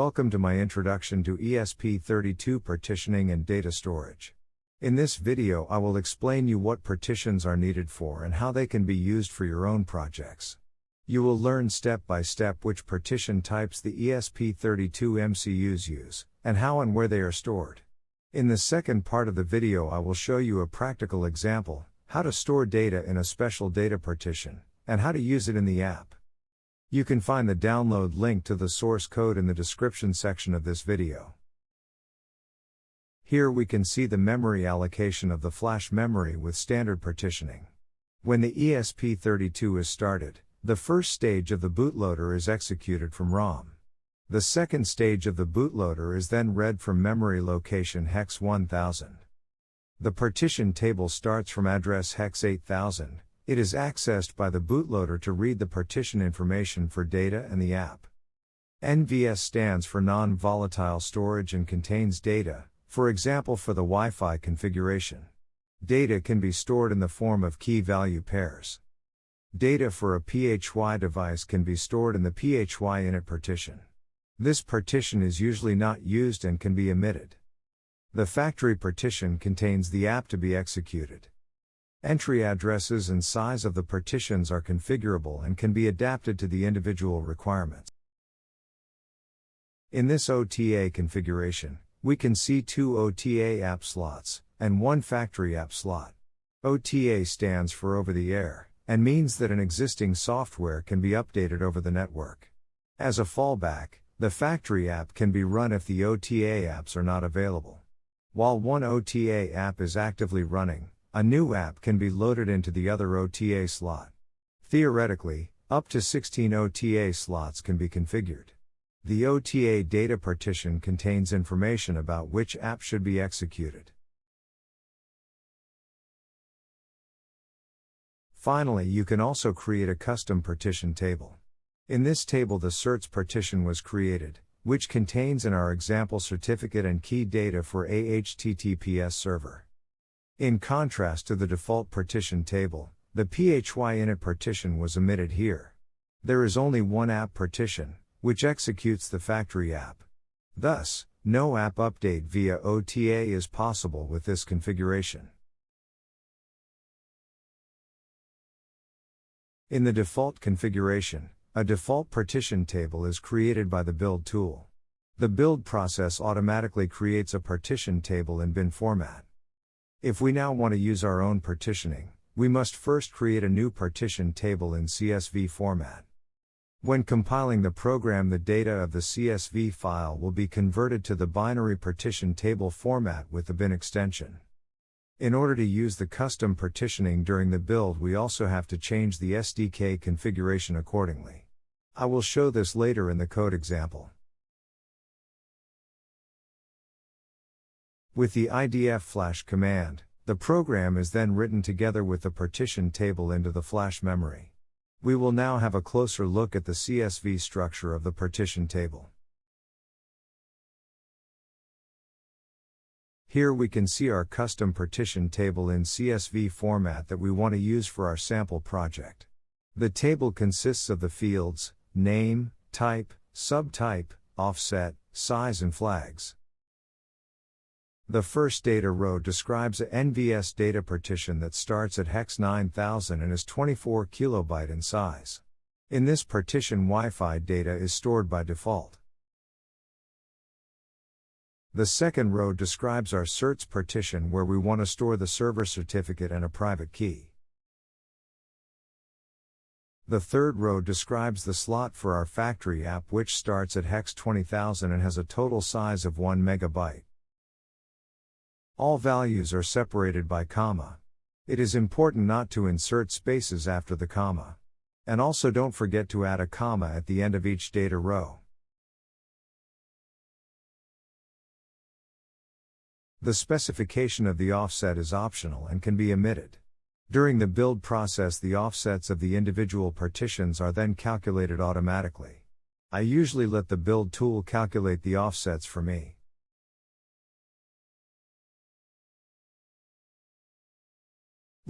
Welcome to my introduction to ESP32 partitioning and data storage. In this video I will explain you what partitions are needed for and how they can be used for your own projects. You will learn step by step which partition types the ESP32 MCUs use, and how and where they are stored. In the second part of the video I will show you a practical example, how to store data in a special data partition, and how to use it in the app. You can find the download link to the source code in the description section of this video. Here we can see the memory allocation of the flash memory with standard partitioning. When the ESP32 is started, the first stage of the bootloader is executed from ROM. The second stage of the bootloader is then read from memory location hex 1000. The partition table starts from address hex 8000. It is accessed by the bootloader to read the partition information for data and the app. NVS stands for non-volatile storage and contains data, for example for the Wi-Fi configuration. Data can be stored in the form of key-value pairs. Data for a PHY device can be stored in the PHY init partition. This partition is usually not used and can be omitted. The factory partition contains the app to be executed. Entry addresses and size of the partitions are configurable and can be adapted to the individual requirements. In this OTA configuration, we can see 2 OTA app slots, and 1 factory app slot. OTA stands for over the air, and means that an existing software can be updated over the network. As a fallback, the factory app can be run if the OTA apps are not available. While one OTA app is actively running, a new app can be loaded into the other OTA slot. Theoretically, up to 16 OTA slots can be configured. The OTA data partition contains information about which app should be executed. Finally, you can also create a custom partition table. In this table the certs partition was created, which contains in our example certificate and key data for a HTTPS server. In contrast to the default partition table, the PHY init partition was omitted here. There is only one app partition, which executes the factory app. Thus, no app update via OTA is possible with this configuration. In the default configuration, a default partition table is created by the build tool. The build process automatically creates a partition table in bin format. If we now want to use our own partitioning, we must first create a new partition table in CSV format. When compiling the program, the data of the CSV file will be converted to the binary partition table format with the bin extension. In order to use the custom partitioning during the build, we also have to change the SDK configuration accordingly. I will show this later in the code example. With the idf flash command, the program is then written together with the partition table into the flash memory. We will now have a closer look at the CSV structure of the partition table. Here we can see our custom partition table in CSV format that we want to use for our sample project. The table consists of the fields, name, type, subtype, offset, size and flags. The first data row describes a NVS data partition that starts at hex 9000 and is 24 kilobyte in size. In this partition Wi-Fi data is stored by default. The second row describes our certs partition where we want to store the server certificate and a private key. The third row describes the slot for our factory app which starts at hex 20000 and has a total size of 1 megabyte. All values are separated by comma. It is important not to insert spaces after the comma. And also don't forget to add a comma at the end of each data row. The specification of the offset is optional and can be omitted. During the build process, the offsets of the individual partitions are then calculated automatically. I usually let the build tool calculate the offsets for me.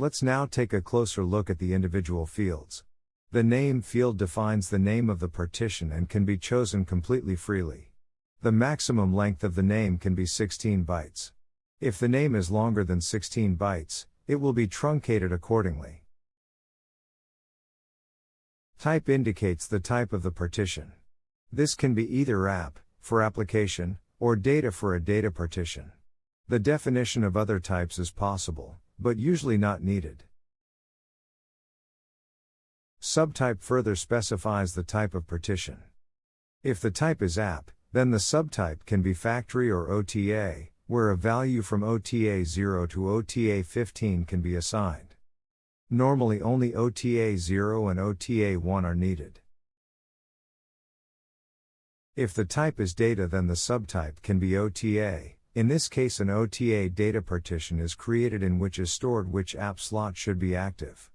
Let's now take a closer look at the individual fields. The name field defines the name of the partition and can be chosen completely freely. The maximum length of the name can be 16 bytes. If the name is longer than 16 bytes, it will be truncated accordingly. Type indicates the type of the partition. This can be either app, for application, or data for a data partition. The definition of other types is possible, but usually not needed. Subtype further specifies the type of partition. If the type is app, then the subtype can be factory or OTA, where a value from OTA 0 to OTA 15 can be assigned. Normally only OTA 0 and OTA 1 are needed. If the type is data, then the subtype can be OTA. In this case, an OTA data partition is created in which is stored which app slot should be active.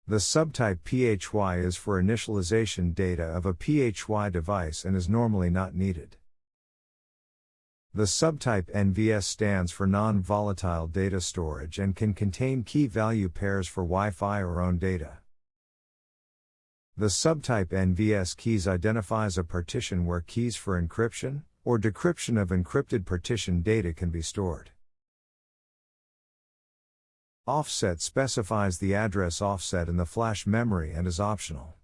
The subtype PHY is for initialization data of a PHY device and is normally not needed. The subtype NVS stands for non-volatile data storage and can contain key value pairs for Wi-Fi or own data. The subtype NVS keys identifies a partition where keys for encryption or decryption of encrypted partition data can be stored. Offset specifies the address offset in the flash memory and is optional.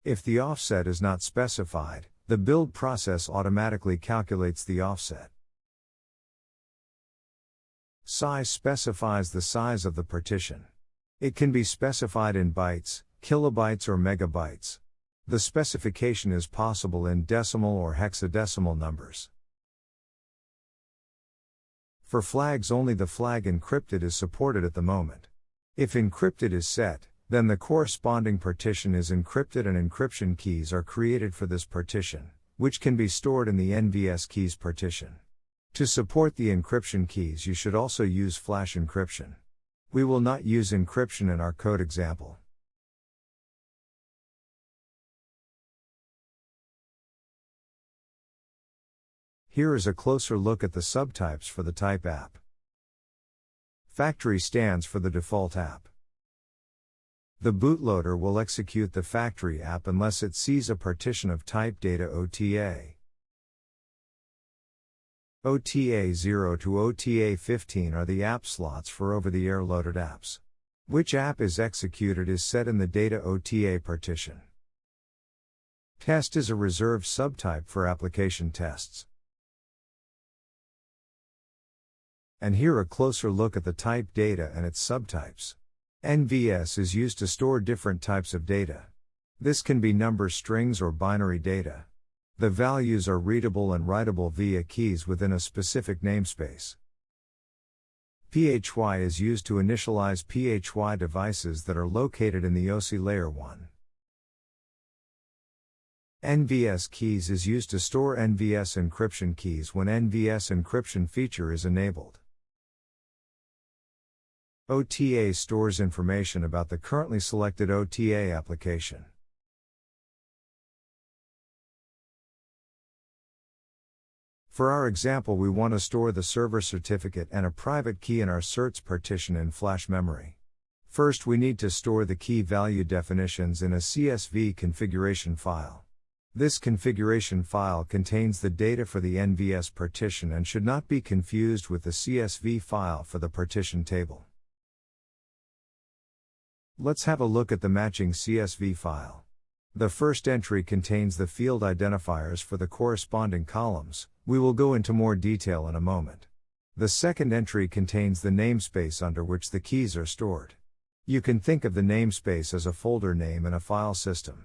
If the offset is not specified, the build process automatically calculates the offset. Size specifies the size of the partition. It can be specified in bytes, kilobytes or megabytes. The specification is possible in decimal or hexadecimal numbers. For flags only the flag encrypted is supported at the moment. If encrypted is set, then the corresponding partition is encrypted and encryption keys are created for this partition, which can be stored in the NVS keys partition. To support the encryption keys you should also use flash encryption. We will not use encryption in our code example. Here is a closer look at the subtypes for the type app. Factory stands for the default app. The bootloader will execute the factory app unless it sees a partition of type data OTA. OTA 0 to OTA 15 are the app slots for over-the-air loaded apps. Which app is executed is set in the data OTA partition. Test is a reserved subtype for application tests. And here a closer look at the type data and its subtypes. NVS is used to store different types of data. This can be number strings or binary data. The values are readable and writable via keys within a specific namespace. PHY is used to initialize PHY devices that are located in the OSI layer 1. NVS keys is used to store NVS encryption keys when NVS encryption feature is enabled. OTA stores information about the currently selected OTA application. For our example, we want to store the server certificate and a private key in our certs partition in flash memory. First, we need to store the key value definitions in a CSV configuration file. This configuration file contains the data for the NVS partition and should not be confused with the CSV file for the partition table. Let's have a look at the matching CSV file. The first entry contains the field identifiers for the corresponding columns. We will go into more detail in a moment. The second entry contains the namespace under which the keys are stored. You can think of the namespace as a folder name in a file system.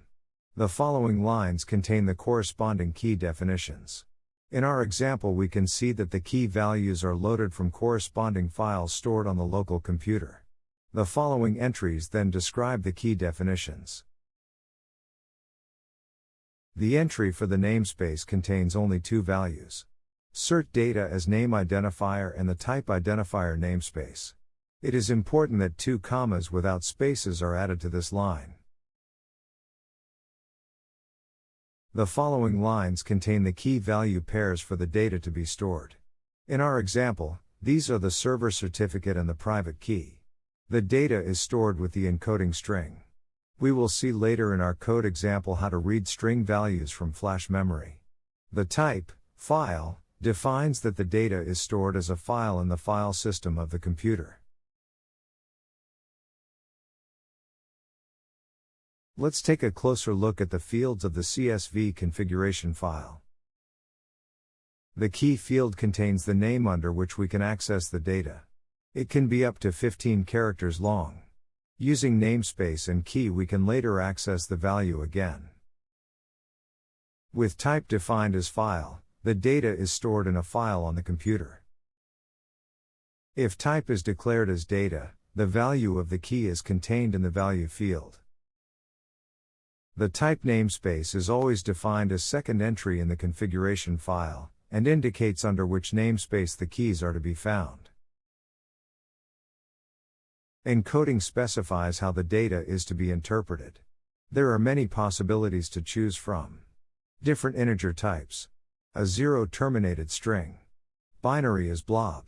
The following lines contain the corresponding key definitions. In our example, we can see that the key values are loaded from corresponding files stored on the local computer. The following entries then describe the key definitions. The entry for the namespace contains only two values. Cert data as name identifier and the type identifier namespace. It is important that 2 commas without spaces are added to this line. The following lines contain the key value pairs for the data to be stored. In our example, these are the server certificate and the private key. The data is stored with the encoding string. We will see later in our code example how to read string values from flash memory. The type, file, defines that the data is stored as a file in the file system of the computer. Let's take a closer look at the fields of the CSV configuration file. The key field contains the name under which we can access the data. It can be up to 15 characters long. Using namespace and key we can later access the value again. With type defined as file, the data is stored in a file on the computer. If type is declared as data, the value of the key is contained in the value field. The type namespace is always defined as second entry in the configuration file, and indicates under which namespace the keys are to be found. Encoding specifies how the data is to be interpreted. There are many possibilities to choose from. Different integer types. A zero-terminated string. Binary as blob.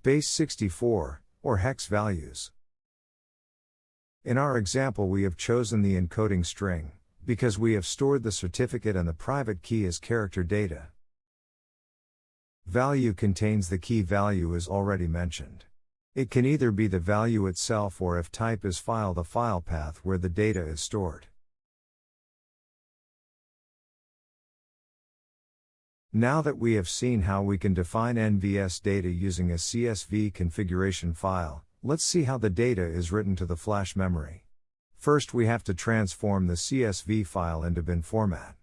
Base 64, or hex values. In our example we have chosen the encoding string, because we have stored the certificate and the private key as character data. Value contains the key value as already mentioned. It can either be the value itself or if type is file the file path where the data is stored. Now that we have seen how we can define NVS data using a CSV configuration file, let's see how the data is written to the flash memory. First we have to transform the CSV file into bin format.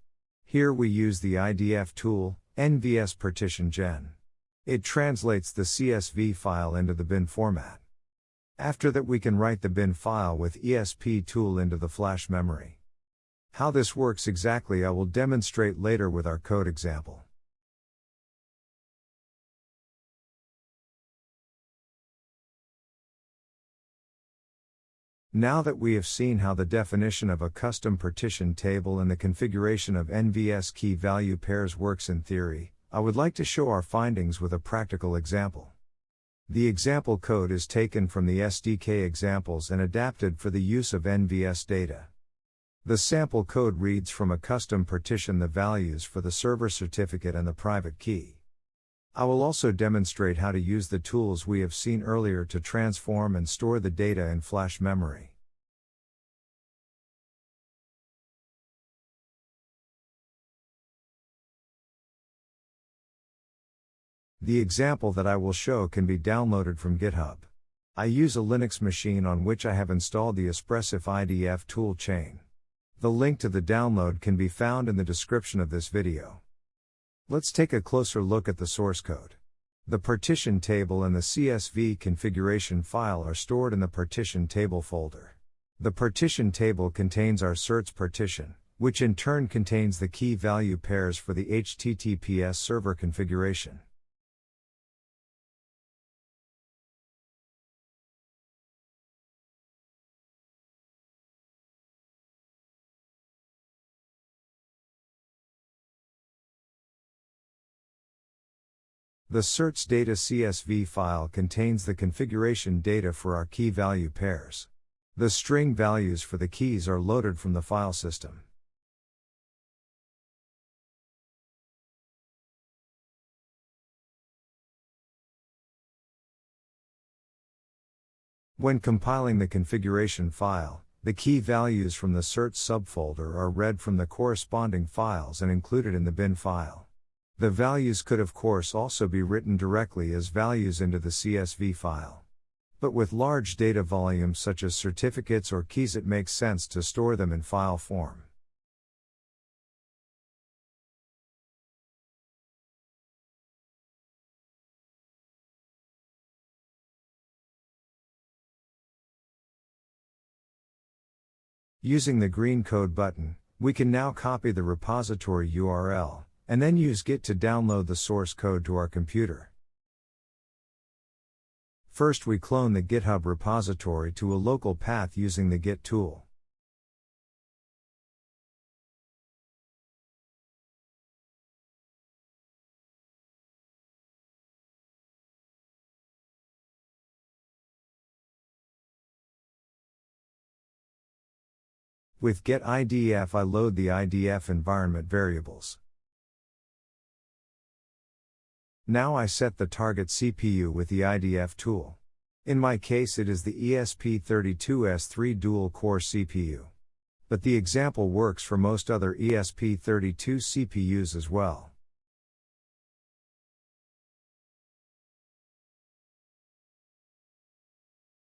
Here we use the IDF tool, NVS Partition Gen. It translates the CSV file into the bin format. After that we can write the bin file with ESP tool into the flash memory. How this works exactly I will demonstrate later with our code example. Now that we have seen how the definition of a custom partition table and the configuration of NVS key value pairs works in theory, I would like to show our findings with a practical example. The example code is taken from the SDK examples and adapted for the use of NVS data. The sample code reads from a custom partition the values for the server certificate and the private key. I will also demonstrate how to use the tools we have seen earlier to transform and store the data in flash memory. The example that I will show can be downloaded from GitHub. I use a Linux machine on which I have installed the Espressif IDF tool chain. The link to the download can be found in the description of this video. Let's take a closer look at the source code. The partition table and the CSV configuration file are stored in the partition table folder. The partition table contains our certs partition, which in turn contains the key value pairs for the HTTPS server configuration. The certs data CSV file contains the configuration data for our key value pairs. The string values for the keys are loaded from the file system. When compiling the configuration file, the key values from the certs subfolder are read from the corresponding files and included in the bin file. The values could of course also be written directly as values into the CSV file. But with large data volumes such as certificates or keys it makes sense to store them in file form. Using the green code button, we can now copy the repository URL, and then use Git to download the source code to our computer. First we clone the GitHub repository to a local path using the Git tool. With get IDF I load the IDF environment variables. Now I set the target CPU with the IDF tool. In my case it is the ESP32S3 dual-core CPU. But the example works for most other ESP32 CPUs as well.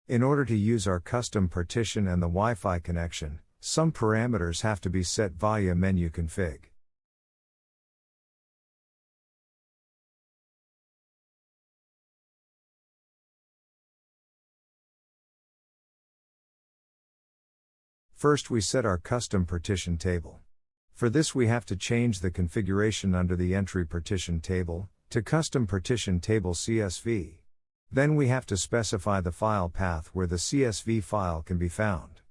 In order to use our custom partition and the Wi-Fi connection, some parameters have to be set via menu config. First we set our custom partition table. For this we have to change the configuration under the entry partition table, to custom partition table CSV. Then we have to specify the file path where the CSV file can be found.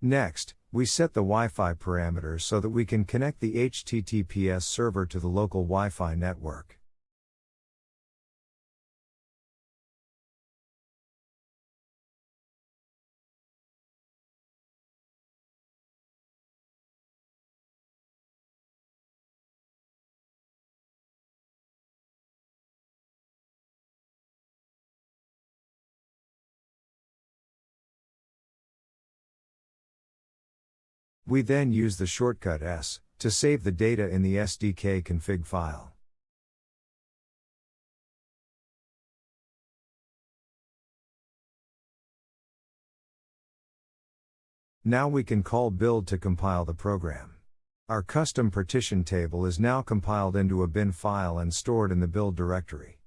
Next, we set the Wi-Fi parameters so that we can connect the HTTPS server to the local Wi-Fi network. We then use the shortcut S to save the data in the SDK config file. Now we can call build to compile the program. Our custom partition table is now compiled into a bin file and stored in the build directory.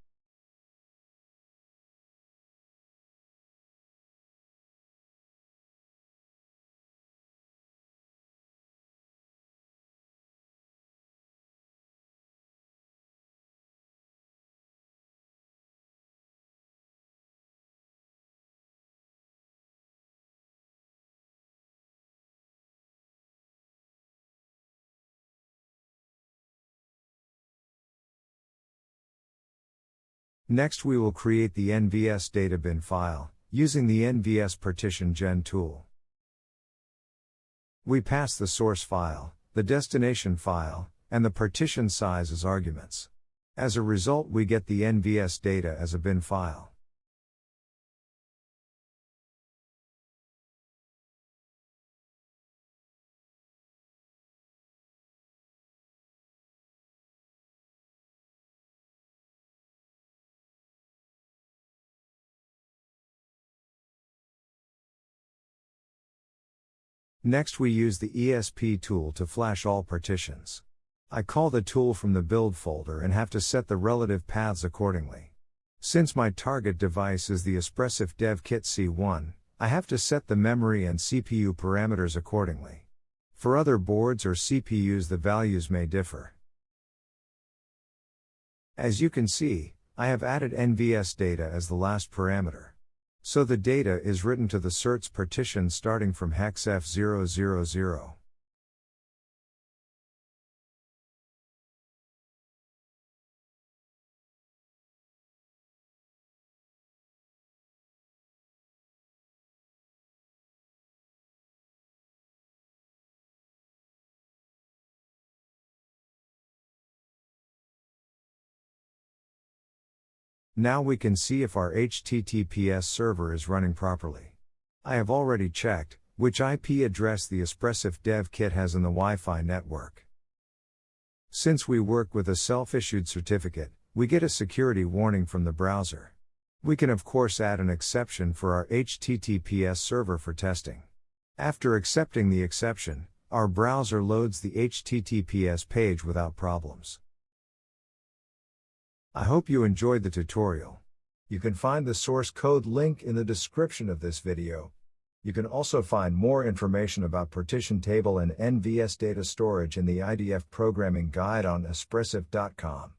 Next we will create the NVS data bin file, using the NVS partition gen tool. We pass the source file, the destination file, and the partition size as arguments. As a result we get the NVS data as a bin file. Next we use the ESP tool to flash all partitions. I call the tool from the build folder and have to set the relative paths accordingly. Since my target device is the Espressif Dev Kit C1, I have to set the memory and CPU parameters accordingly. For other boards or CPUs the values may differ. As you can see, I have added NVS data as the last parameter. So the data is written to the certs partition starting from hex F000. Now we can see if our HTTPS server is running properly. I have already checked which IP address the Espressif Dev Kit has in the Wi-Fi network. Since we work with a self-issued certificate, we get a security warning from the browser. We can of course add an exception for our HTTPS server for testing. After accepting the exception, our browser loads the HTTPS page without problems. I hope you enjoyed the tutorial. You can find the source code link in the description of this video. You can also find more information about partition table and NVS data storage in the IDF programming guide on espressif.com.